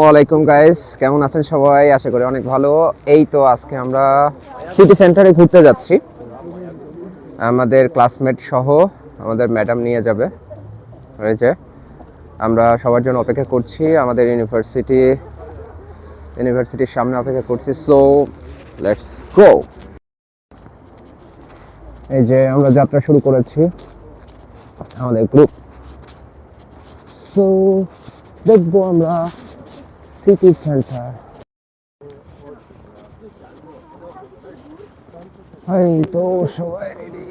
ওয়ালাইকুম গাইস, কেমন আছেন সবাই? আশা করি অনেক ভালো। এই তো আজকে আমরা সিটি সেন্টারে ঘুরতে যাচ্ছি। আমাদের ক্লাসমেট সহ আমাদের ম্যাডাম নিয়ে যাবে। হয়েছে, আমরা সবার জন্য অপেক্ষা করছি। আমাদের ইউনিভার্সিটির সামনে অপেক্ষা করছি। সো লেটস গো। এই যে আমরা যাত্রা শুরু করেছি, আমাদের গ্রুপ। সো দেখবো আমরা সিটি সেন্টার। এই তো সবাই রেডি।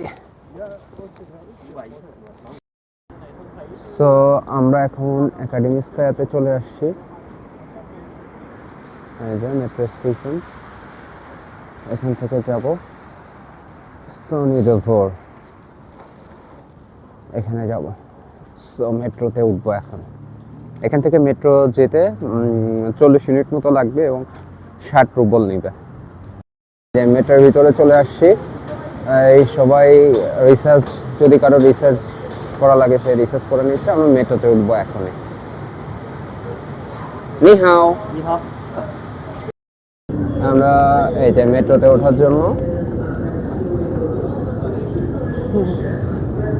সো আমরা এখন একাডেমি স্কয়ারে চলে আসছি। এই যে মেট্রো স্টেশন, এখান থেকে যাব স্টোনি রিভার, এখানে যাব। সো মেট্রোতে উঠবো এখন। এখান থেকে মেট্রো যেতে 40 মিনিট মতো লাগবে এবং 60 রুবল নিবে। যে মেট্রোর ভিতরে চলে আসছি। এই সবাই রিসার্চ, যদি কারো রিসার্চ করা লাগে সে রিসার্চ করে নিচ্ছে। আমরা মেট্রোতে উঠবো এখনই। নিহাও। আমরা এই যে মেট্রোতে ওঠার জন্য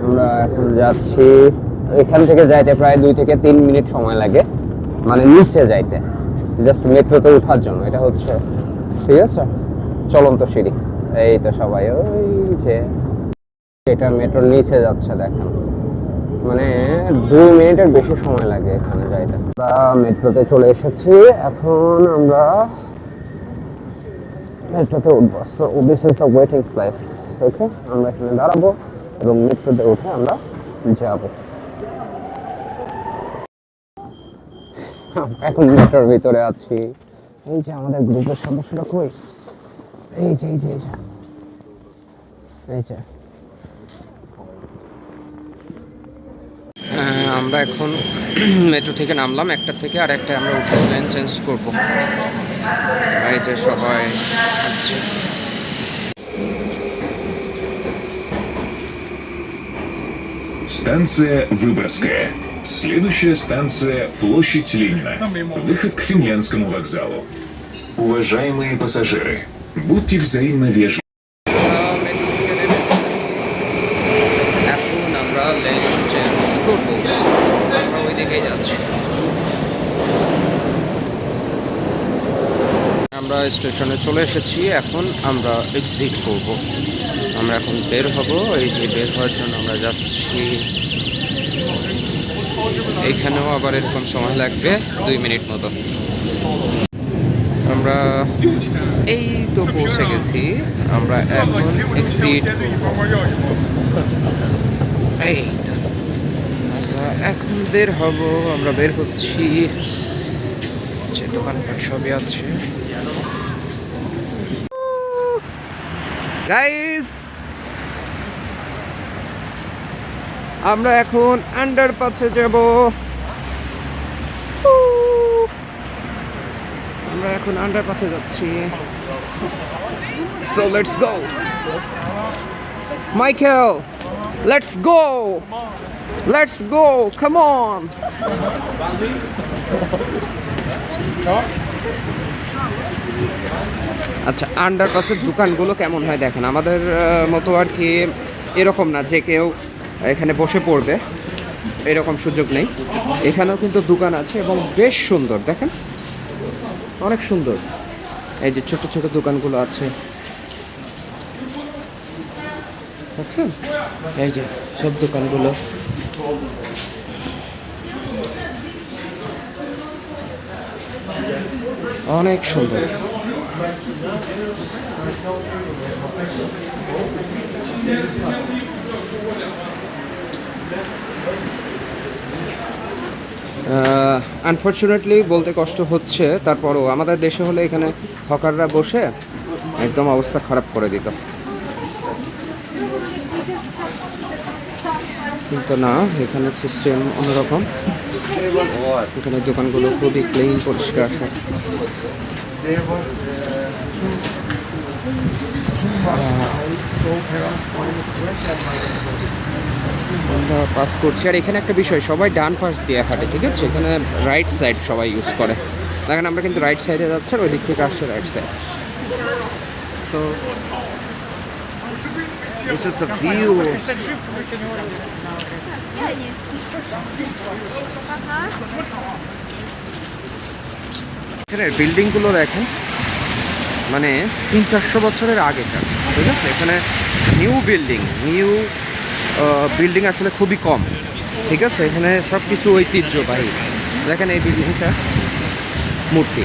আমরা এখন যাচ্ছি। এখান থেকে যাইতে প্রায় 2 থেকে 3 মিনিট সময় লাগে, মানে নিচে যাইতে, জাস্ট মেট্রোতে ওঠার জন্য। এটা হচ্ছে, ঠিক আছে, চলন্ত সিঁড়ি। এই তো সবাই ওই যে এটা মেট্রোর নিচে যাচ্ছে, দেখেন, মানে 2 মিনিটের বেশি সময় লাগে এখানে যাইতে। আমরা মেট্রোতে চলে এসেছি, এখন আমরা মেট্রোতে উঠবো। So this is the waiting place. Okay, আমরা এখানে দাঁড়াবো এবং মেট্রোতে উঠে আমরা যাব। এখন মেট্রোর ভিতরে আছি। এই যে আমাদের গ্রুপের সদস্যরা কই? এই যে এই যে এই যে এই যে আমরা এখন মেট্রো থেকে নামলাম, একটা থেকে আর একটা আমরা উঠে প্ল্যান চেঞ্জ করবো। এই যে সবাই আছে। Станция Выборгская. Следующая станция Площадь Ленина. Выход к Финляндскому вокзалу. Уважаемые пассажиры, будьте взаимно вежливы. এখন আমরা লেন চেঞ্জ করবো, আমরা ওই দিকে যাচ্ছি। আমরা স্টেশনে চলে এসেছি, এখন আমরা এক্সিট করব। আমরা এখন বের হব। এই যে বের হওয়ার জন্য আমরা যাচ্ছি। এইখানেও আবার এরকম সময় লাগবে 2 মিনিট মতো। আমরা এই তো পৌঁছে গেছি। আমরা এখন এক্সিট এই তো আমরা এখন বের হব। আমরা বের হচ্ছি, যে দোকানপাট সবই আছে। গাইস, আমরা এখন আন্ডারপাসে যাব। আমরা এখন আন্ডারপাসে যাচ্ছি। So let's go Michael, let's go, let's go, come on. আচ্ছা, আন্ডারপাসের দোকানগুলো কেমন হয় দেখেন। আমাদের মতো আর কি এরকম না যে কেউ এখানে বসে পড়বে, এরকম সুযোগ নেই। এখানেও কিন্তু দোকান আছে এবং বেশ সুন্দর, দেখেন, অনেক সুন্দর। এই যে ছোট ছোট দোকানগুলো আছে, দেখছেন? এই যে সব দোকানগুলো অনেক সুন্দর। আনফর্চুনেটলি বলতে কষ্ট হচ্ছে, তারপরও আমাদের দেশে হলে এখানে হকাররা বসে একদম অবস্থা খারাপ করে দিত, কিন্তু না, এখানে সিস্টেম অন্যরকম। এখানে দোকানগুলো খুবই ক্লিন, পরিষ্কার। আমরা পাস করছি। আর এখানে একটা বিষয়, সবাই ডান পাশ দিয়ে হাঁটে, ঠিক আছে? এখানে রাইট সাইড সবাই ইউজ করে। দেখেন আমরা কিন্তু রাইট সাইডে যাচ্ছি আর ওই দিক থেকে আসছে right side so this is the view এখানে বিল্ডিংগুলো দেখেন মানে 300-400 বছরের আগেকার, ঠিক আছে। এখানে নিউ বিল্ডিং আসলে খুবই কম, ঠিক আছে। এখানে সব কিছু ঐতিহ্যবাহী। দেখেন এই বিল্ডিংটা মূর্তি,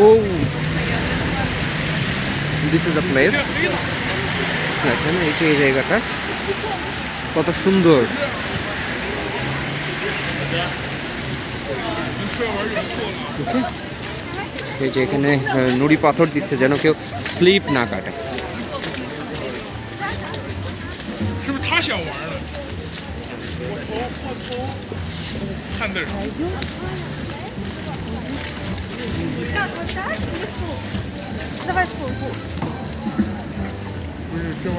ও দিস ইজ আ প্লেস। দেখেন এই যে এই জায়গাটা কত সুন্দর। ওকে, এই যে এখানে নুড়ি পাথর দিচ্ছে যেন কেউ স্লিপ না কাটে। 是不是他想玩呢？看那儿， Давай фу.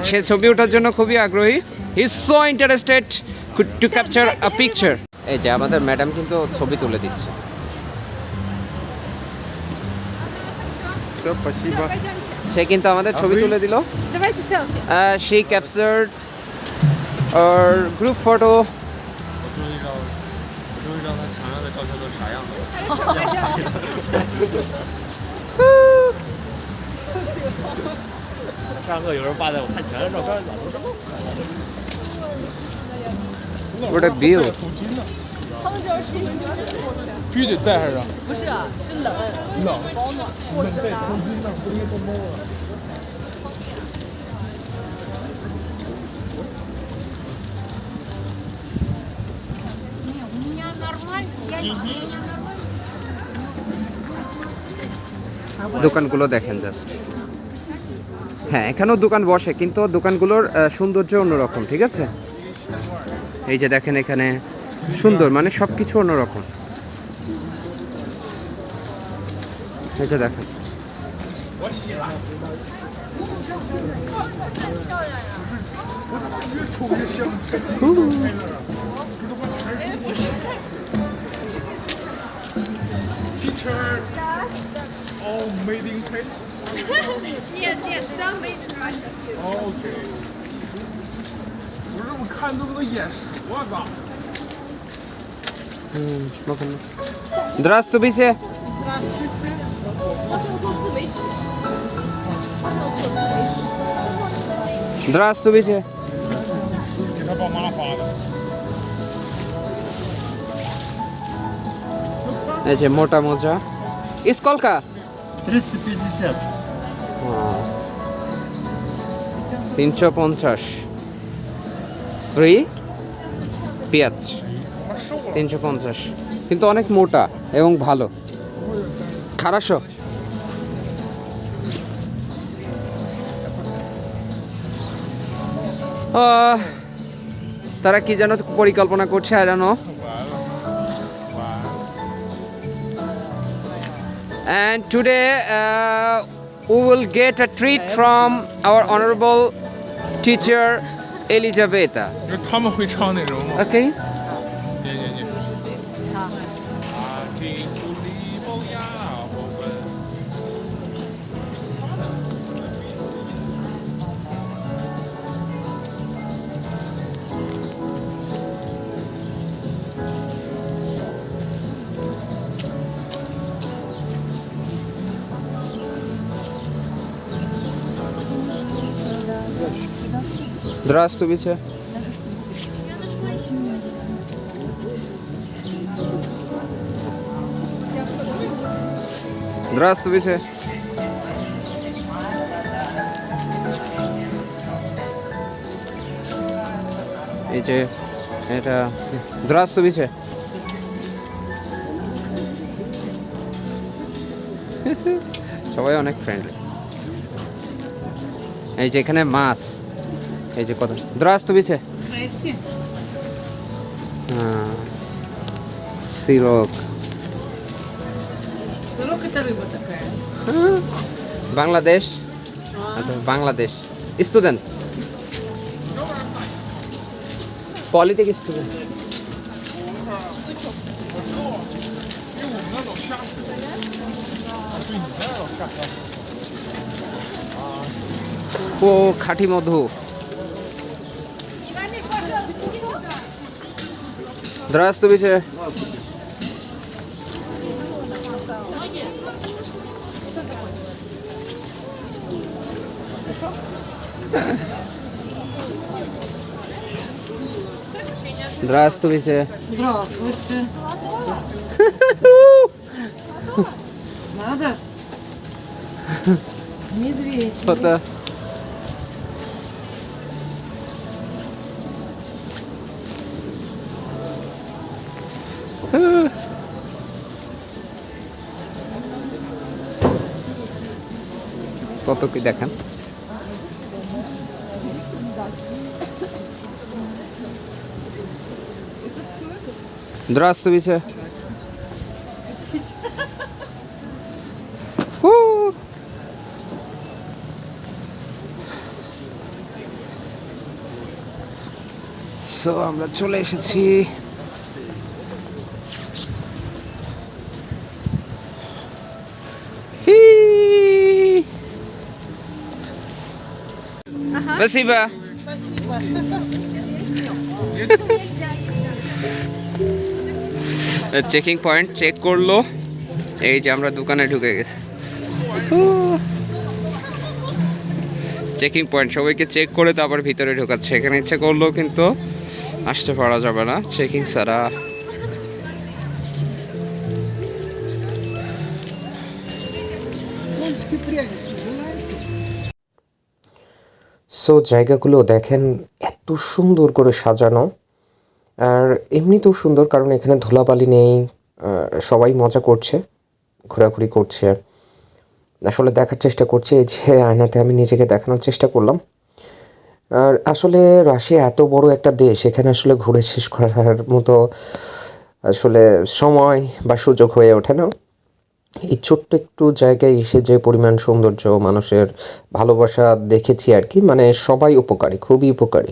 সে ছবি ওঠার জন্য খুবই আগ্রহী। He is so interested to capture a picture. এই যে আমাদের ম্যাডাম কিন্তু ছবি তুলে দিচ্ছে। Пойдемте. সে কিন্তু আমাদের ছবি তুলে দিল। Давайте селфи. She captured our group photo. 我终于知道他墙上的照片都啥样了。上课有人扒在我看墙上照片咋都这么 What a view. 他们就是必必须得带上。不是是冷冷，保暖。我知道。 দোকানগুলো দেখেন জাস্ট। হ্যাঁ, এখানেও দোকান বসে কিন্তু দোকানগুলোর সৌন্দর্য অন্যরকম, ঠিক আছে। এই যে দেখেন এখানে সুন্দর, মানে সব কিছু অন্যরকম। এই যে দেখেন Teacher, all made in China. Нет, some made in Russia. Okay. 不是我看这么多眼熟啊，咋？ Здравствуйте. Здравствуйте. 给他爸妈发的。 এই যে মোটা মোজা। Сколько? 350. 350 3 পেঁয়াজ 350, কিন্তু অনেক মোটা এবং ভালো। খারাসো তারা কি যেন পরিকল্পনা করছে, I don't know. And today we will get a treat from our honorable teacher Elizaveta. 你说他们会唱那种吗？ Okay. 念。啊，金土里包呀，我们。 Здравствуйте. Здравствуйте. এই যে এটা Здравствуйте. সবাই অনেক ফ্রেন্ডলি। এই যে এখানে মাছ, এই যে কত। Здравствуйте. Здрасте. Сырок. Сырок это рыба такая. Bangladesh, Bangladesh student, politics student. ও খাঁটি মধু। Здравствуйте. Здравствуйте. Здравствуйте. Надо? Медведь. Фото. কত কি দেখেন। Здравствуйте. Фу. সো আমরা চলে এসেছি Спасибо. চেকিং পয়েন্ট চেক করলো, এই যে আমরা দোকানে ঢুকে গেছি। চেকিং পয়েন্ট সবাইকে চেক করে তারপর ভিতরে ঢোকাচ্ছে। এখানে ইচ্ছে করলেও কিন্তু আসতে পারা যাবে না চেকিং ছাড়া। সো জায়গাগুলো দেখেন এত সুন্দর করে সাজানো, আর এমনিতেও সুন্দর কারণ এখানে ধুলাবালি নেই, সবাই মজা করছে, ঘোরাঘুরি করছে। আসলে দেখার চেষ্টা করছি, এই যে আয়নাতে আমি নিজেকে দেখানোর চেষ্টা করলাম। আর আসলে রাশিয়া এত বড় একটা দেশ, এখানে আসলে ঘুরে শেষ করার মতো আসলে সময় বা সুযোগ হয়ে ওঠে না। এই ছোট্ট একটু জায়গায় এসে যে পরিমাণ সৌন্দর্য, মানুষের ভালোবাসা দেখেছি আর কি, মানে সবাই উপকারী, খুবই উপকারী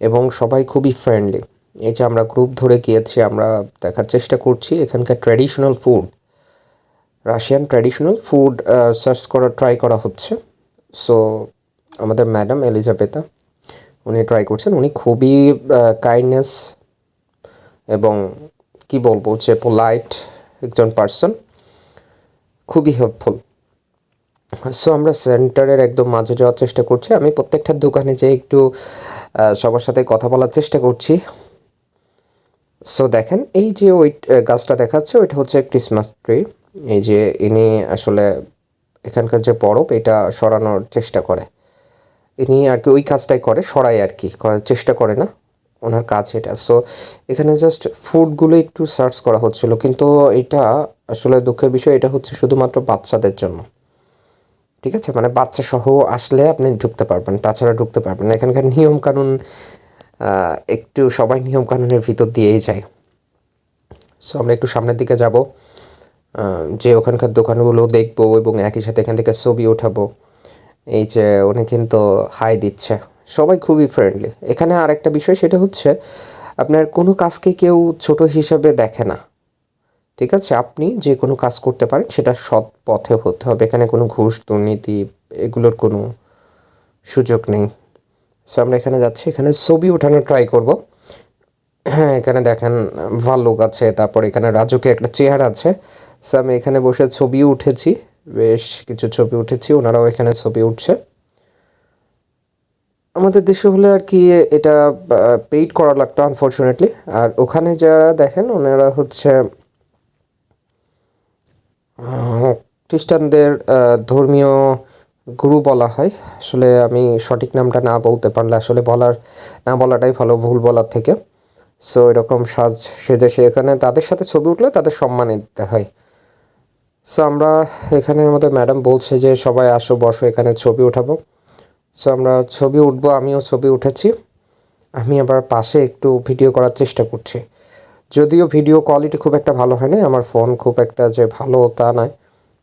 এবং সবাই খুবই ফ্রেন্ডলি। এই যে আমরা গ্রুপ ধরে গিয়েছি, আমরা দেখার চেষ্টা করছি এখানকার traditional food, Russian traditional food search করা ট্রাই করা হচ্ছে। সো আমাদের ম্যাডাম এলিজাবেথা উনি ট্রাই করছেন, উনি খুবই কাইন্ডনেস এবং কি বলবো যে পোলাইট একজন পার্সন, খুবই হেল্পফুল। সো আমরা সেন্টারের একদম মাঝে যাওয়ার চেষ্টা করছি। আমি প্রত্যেকটা দোকানে যেয়ে একটু সবার সাথে কথা বলার চেষ্টা করছি। সো দেখেন এই যে ওই গাছটা দেখাচ্ছে ওইটা হচ্ছে ক্রিসমাস ট্রি। এই যে ইনি আসলে এখানকার যে বরফ এটা সরানোর চেষ্টা করে, ইনি আর কি ওই কাজটাই করে, সরাই আর কি, করার চেষ্টা করে না, ওনার কাজ এটা। সো এখানে জাস্ট ফুডগুলো একটু সার্চ করা হচ্ছিল, কিন্তু এটা আসলে দুঃখের বিষয়, এটা হচ্ছে শুধুমাত্র বাচ্চাদের জন্য, ঠিক আছে? মানে বাচ্চা সহ আসলে আপনি ঢুকতে পারবেন, তাছাড়া ঢুকতে পারবেন না। এখানকার নিয়মকানুন একটু সবাই নিয়মকানুনের ভিতর দিয়েই যায়। সো আমরা একটু সামনের দিকে যাব, যে ওখানকার দোকানগুলো দেখবো এবং একই সাথে এখান থেকে ছবি ওঠাবো। এই যে উনি কিন্তু হাই দিচ্ছে, সবাই খুবই ফ্রেন্ডলি। এখানে আর একটা বিষয়, সেটা হচ্ছে আপনার কোনো কাজকে কেউ ছোট হিসাবে দেখে না, ঠিক আছে? আপনি যে কোনো কাজ করতে পারেন, সেটা সৎ পথে হতে হবে। এখানে কোনো ঘুষ, দুর্নীতি এগুলোর কোনো সুযোগ নেই। সো আমরা এখানে যাচ্ছি, এখানে ছবি ওঠানোর ট্রাই করব। হ্যাঁ, এখানে দেখেন ভাল্লুক আছে, তারপর এখানে রাজুকে একটা চেয়ার আছে। সো আমি এখানে বসে ছবিও উঠেছি, বেশ কিছু ছবি উঠেছি, ওনারাও এখানে ছবি উঠছে। আমাদের দেশে হলে আর কি এটা পেইড করা লাগতো আনফর্চুনেটলি। আর ওখানে যারা দেখেন ওনারা হচ্ছে খ্রিস্টানদের ধর্মীয় গুরু বলা হয়। আসলে আমি সঠিক নামটা না বলতে পারলে আসলে না বলাটাই ভালো, ভুল বলার থেকে। সো এরকম সেজে এখানে তাদের সাথে ছবি উঠলে তাদের সম্মান দিতে হয়। সো আমরা এখানে আমাদের ম্যাডাম বলছে যে সবাই আসো, বসো, এখানে ছবি উঠাবো। সো আমরা ছবি উঠবো, আমিও ছবি উঠেছি। আমি আবার পাশে একটু ভিডিও করার চেষ্টা করছি, যদিও ভিডিও কোয়ালিটি খুব একটা ভালো হয় না, আমার ফোন খুব একটা যে ভালো তা নয়।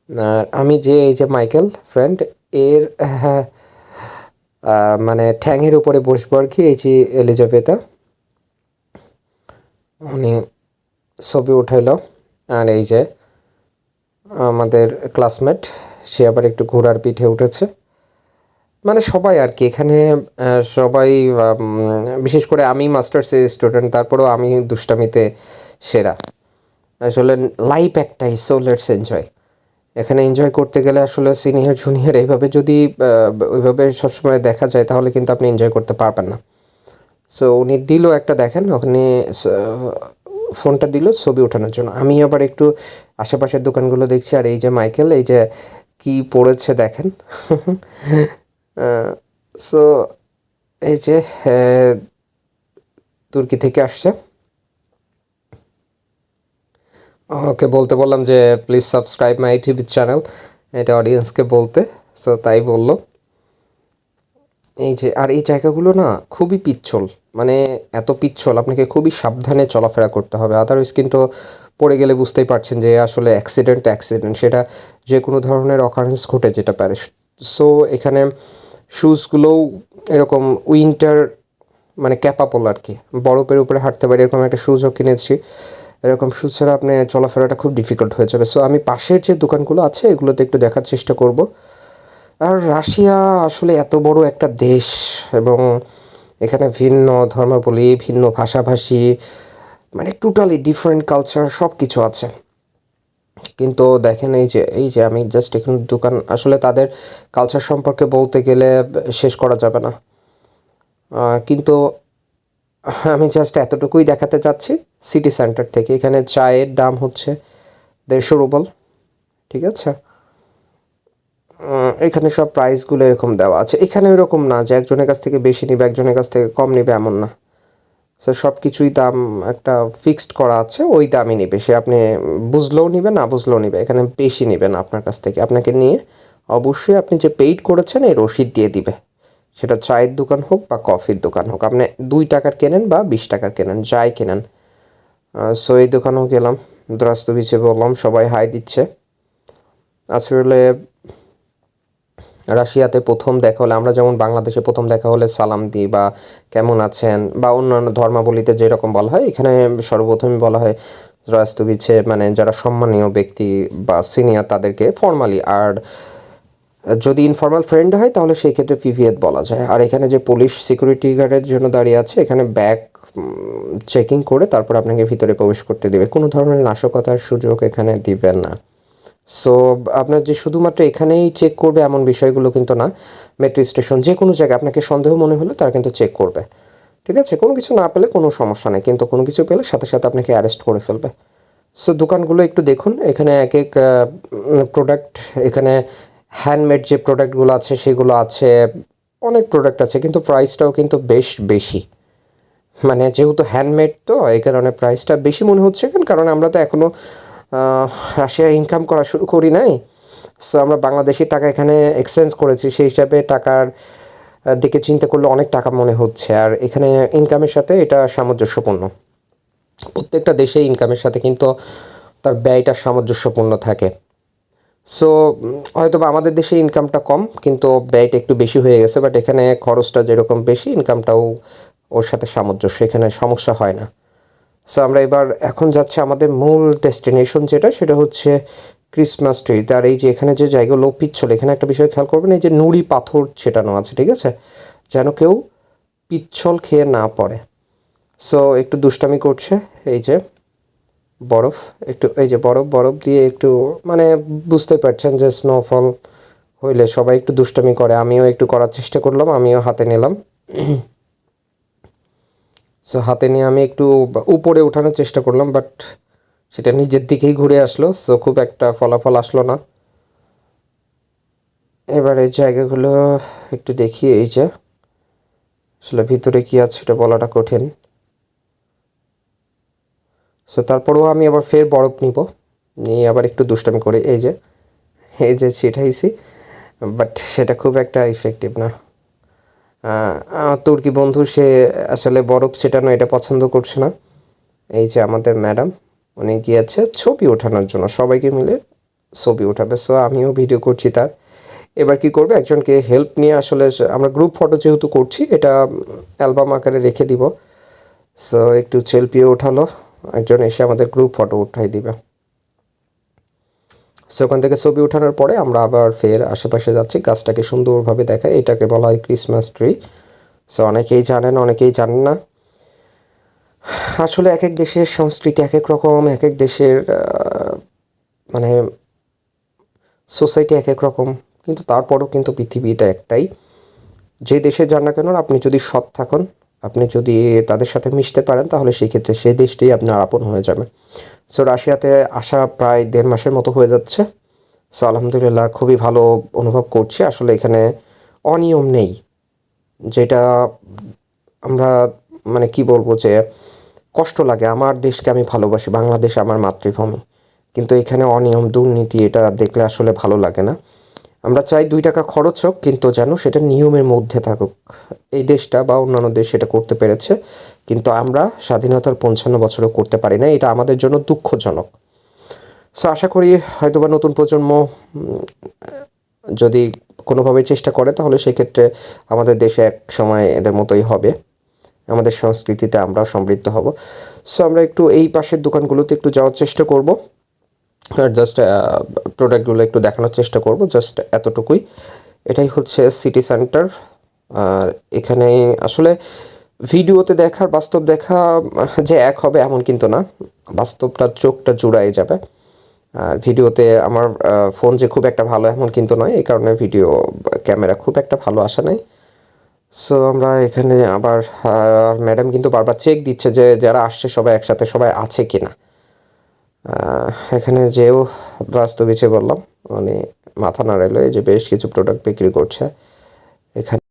আর আমি যে এই যে মাইকেল ফ্রেন্ড, এর মানে ঠ্যাংয়ের উপরে বসবো আর কি। এই যে এলিজাবেথা, উনি ছবি উঠাইল। আর এই যে আমাদের ক্লাসমেট, সে আবার একটু ঘোড়ার পিঠে উঠেছে। মানে সবাই আর কি এখানে সবাই বিশেষ করে আমি মাস্টার্সের স্টুডেন্ট, তারপরেও আমি দুষ্টামিতে সেরা। আসলে লাইফ একটাই, সো লেটস এনজয়। এখানে এনজয় করতে গেলে আসলে সিনিয়র জুনিয়র এইভাবে যদি ওইভাবে সবসময় দেখা যায় তাহলে কিন্তু আপনি এনজয় করতে পারবেন না। সো উনি দিল একটা, দেখেন ওখানে ফোনটা দিল ছবি ওঠানোর জন্য। আমি আবার একটু আশেপাশের দোকানগুলো দেখছি, আর এই যে মাইকেল এই যে কি পড়েছে দেখেন। সো এই যে তুর্কি থেকে আসছে, ওকে বলতে বললাম যে please subscribe my YouTube channel, এটা অডিয়েন্সকে বলতে। সো তাই বললো। এই যে আর এই জায়গাগুলো না খুবই পিচ্ছল, মানে এত পিচ্ছল আপনাকে খুবই সাবধানে চলাফেরা করতে হবে, আদারওয়াইজ কিন্তু পড়ে গেলে বুঝতেই পারছেন যে আসলে অ্যাক্সিডেন্ট সেটা যে কোনো ধরনের অকারেন্স ঘটে যেতে পারে। সো এখানে শ্যুজগুলোও এরকম উইন্টার মানে ক্যাপাবল আর কি, বরফের উপরে হাঁটতে পারি এরকম একটা শ্যুজও কিনেছি। এরকম শ্যুজ ছাড়া আপনি চলাফেরাটা খুব ডিফিকাল্ট হয়ে যাবে। সো আমি পাশের যে দোকানগুলো আছে এগুলোতে একটু দেখার চেষ্টা করব। আর রাশিয়া আসলে এত বড় একটা দেশ এবং এখানে ভিন্ন ধর্মাবলী, ভিন্ন ভাষাভাষী, মানে টোটালি ডিফারেন্ট কালচার সব কিছু আছে। কিন্তু দেখেন এই যে আমি জাস্ট এখানে দোকান, আসলে তাদের কালচার সম্পর্কে বলতে গেলে শেষ করা যাবে না। কিন্তু আমি জাস্ট এতটুকুই দেখাতে চাচ্ছি। সিটি সেন্টার থেকে এখানে চায়ের দাম হচ্ছে 150 রুবল, ঠিক আছে। এখানে সব প্রাইসগুলো এরকম দেওয়া আছে। এখানে এরকম না যে একজনের কাছ থেকে বেশি নিবে একজনের কাছ থেকে কম নিবে, এমন না। সো সব কিছুই দাম একটা ফিক্সড করা আছে, ওই দামই নিবে সে, আপনি বুঝলেও নিবে না বুঝলেও নিবে। এখানে বেশি নিবে না আপনার কাছ থেকে, আপনাকে নিয়ে অবশ্যই আপনি যে পেইড করেছেন এই রসিদ দিয়ে দিবে, সেটা চায়ের দোকান হোক বা কফির দোকান হোক। আপনি 2 টাকার কেনেন বা 20 টাকার কেনেন, যাই কেনেন। সো এই দোকানেও গেলাম, দ্রাস্তবিচে বললাম, সবাই হাই দিচ্ছে। আসলে রাশিয়াতে প্রথম দেখা হলে, আমরা যেমন বাংলাদেশে প্রথম দেখা হলে সালাম দিই বা কেমন আছেন বা অন্যান্য ধর্মাবলিতে যেরকম বলা হয়, এখানে সর্বপ্রথমই বলা হয় দ্রাস্তবিচে, মানে যারা সম্মানীয় ব্যক্তি বা সিনিয়র তাদেরকে ফর্মালি, আর যদি ইনফর্মাল ফ্রেন্ড হয় তাহলে সেই ক্ষেত্রে পিভিএত বলা যায়। আর এখানে যে পুলিশ সিকিউরিটি গার্ডের জন্য দাঁড়িয়ে আছে, এখানে ব্যাগ চেকিং করে তারপর আপনাকে ভিতরে প্রবেশ করতে দেবে, কোনো ধরনের নাশকতার সুযোগ এখানে দিবেন না। সো আপনার যে শুধুমাত্র এখানেই চেক করবে এমন বিষয়গুলো কিন্তু না। মেট্রো স্টেশন যে কোনো জায়গায় আপনাকে সন্দেহ মনে হলে তারা কিন্তু চেক করবে, ঠিক আছে। কোনো কিছু না পেলে কোনো সমস্যা নেই, কিন্তু কোনো কিছু পেলে সাথে সাথে আপনাকে অ্যারেস্ট করে ফেলবে। সো দোকানগুলো একটু দেখুন, এখানে এক এক প্রোডাক্ট, এখানে হ্যান্ডমেড যে প্রোডাক্টগুলো আছে সেগুলো আছে, অনেক প্রোডাক্ট আছে, কিন্তু প্রাইসটাও কিন্তু বেশ বেশি। মানে যেহেতু হ্যান্ডমেড তো এই কারণে প্রাইসটা বেশি মনে হচ্ছে, কারণ আমরা তো এখনও রাশিয়া ইনকাম করা শুরু করি নাই। সো আমরা বাংলাদেশি টাকা এখানে এক্সচেঞ্জ করেছি, সেই হিসাবে টাকার দিকে চিন্তা করলে অনেক টাকা মনে হচ্ছে। আর এখানে ইনকামের সাথে এটা সামঞ্জস্যপূর্ণ, প্রত্যেকটা দেশে ইনকামের সাথে কিন্তু তার ব্যয়টা সামঞ্জস্যপূর্ণ থাকে। সো হয়তো বা আমাদের দেশে ইনকামটা কম কিন্তু ব্যয়টা একটু বেশি হয়ে গেছে, বাট এখানে খরচটা যেরকম বেশি ইনকামটাও ওর সাথে সামঞ্জস্য, এখানে সমস্যা হয় না। সো আমরা এবার এখন যাচ্ছি আমাদের মূল ডেস্টিনেশন, সেটা হচ্ছে ক্রিসমাস ট্রি। আর এই যে এখানে যে জায়গাগুলো পিচ্ছল, এখানে একটা বিষয় খেয়াল করবেন, এই যে নুড়ি পাথর ছেটানো আছে, ঠিক আছে, যেন কেউ পিচ্ছল খেয়ে না পড়ে। সো একটু দুষ্টামি করছে, এই যে বরফ, একটু এই যে বরফ দিয়ে একটু, মানে বুঝতে পারছেন যে স্নোফল হইলে সবাই একটু দুষ্টামি করে, আমিও একটু করার চেষ্টা করলাম, আমিও হাতে নিলাম। সো হাতে নিয়ে আমি একটু উপরে ওঠানোর চেষ্টা করলাম, বাট সেটা নিজের দিকেই ঘুরে আসলো। সো খুব একটা ফলাফল আসলো না। এবার এই জায়গাগুলো একটু দেখি, এই যে আসলে ভিতরে কি আছে এটা বলাটা কঠিন। সো তারপরেও আমি আবার ফের বরফ নিয়ে আবার একটু দুষ্টামি করে এই যে ছিটাইছি, বাট সেটা খুব একটা ইফেক্টিভ না। তুর্কি বন্ধু সে আসলে বরফ ছেটানো এটা পছন্দ করছে না। এই যে আমাদের ম্যাডাম, উনি গিয়েছে ছবি ওঠানোর জন্য, সবাইকে মিলে ছবি ওঠাবে। সো আমিও ভিডিও করছি তার। এবার কি করবে, একজনকে হেল্প নিয়ে, আসলে আমরা গ্রুপ ফটো যেহেতু করছি এটা অ্যালবাম আকারে রেখে দিব। সো একটু সেলফিও ওঠালো, একজন এসে আমাদের গ্রুপ ফটো উঠাই দিবে। সো ওখান থেকে ছবি ওঠানোর পরে আমরা আবার ফের আশেপাশে যাচ্ছি, গাছটাকে সুন্দরভাবে দেখায়, এটাকে বলা হয় ক্রিসমাস ট্রি। সো অনেকেই জানেন, অনেকেই জানেন না। আসলে এক এক দেশের সংস্কৃতি এক এক রকম, এক এক দেশের মানে সোসাইটি এক এক রকম, কিন্তু তারপরেও কিন্তু পৃথিবীটা একটাই। যে দেশে যান না কেন, আপনি যদি সৎ থাকুন, আপনি যদি তাদের সাথে মিশতে পারেন, তাহলে সেই ক্ষেত্রে সেই দেশটাই আপনার আপন হয়ে যাবে। সো রাশিয়াতে আসা প্রায় 1.5 মাসের মতো হয়ে যাচ্ছে। সো আলহামদুলিল্লাহ খুবই ভালো অনুভব করছি। আসলে এখানে অনিয়ম নেই, যেটা আমরা মানে কি বলবো, যে কষ্ট লাগে। আমার দেশকে আমি ভালোবাসি, বাংলাদেশ আমার মাতৃভূমি, কিন্তু এখানে অনিয়ম দুর্নীতি এটা দেখলে আসলে ভালো লাগে না। আমরা চাই 2 টাকা খরচ হোক, কিন্তু যেন সেটা নিয়মের মধ্যে থাকুক। এই দেশটা বা অন্যান্য দেশ সেটা করতে পেরেছে, কিন্তু আমরা স্বাধীনতার 55 বছরও করতে পারি না। এটা আমাদের জন্য দুঃখজনক। সো আশা করি হয়তোবা নতুন প্রজন্ম যদি কোনোভাবে চেষ্টা করে, তাহলে সেক্ষেত্রে আমাদের দেশে এক সময় এদের মতোই হবে, আমাদের সংস্কৃতিতে আমরাও সমৃদ্ধ হব। সো আমরা একটু এই পাশের দোকানগুলোতে একটু যাওয়ার চেষ্টা করব, আর জাস্ট প্রোডাক্টগুলো একটু দেখানোর চেষ্টা করব, জাস্ট এতটুকুই। এটাই হচ্ছে সিটি সেন্টার। আর এখানে আসলে ভিডিওতে দেখার বাস্তব দেখা যে এক হবে এমন কিন্তু না, বাস্তবটা চোখটা জুড়াই যাবে। আর ভিডিওতে আমার ফোন যে খুব একটা ভালো এমন কিন্তু নয়, এই কারণে ভিডিও ক্যামেরা খুব একটা ভালো আসে নাই। সো আমরা এখানে আবার ম্যাডাম কিন্তু বারবার চেক দিচ্ছে যে যারা আসছে সবাই একসাথে সবাই আছে কিনা। এখানে যেও রাস্তা বিছে বললাম, মানে মাথা নাড়াইলো, যে বেশ কিছু প্রোডাক্ট বিক্রি করছে এখানে।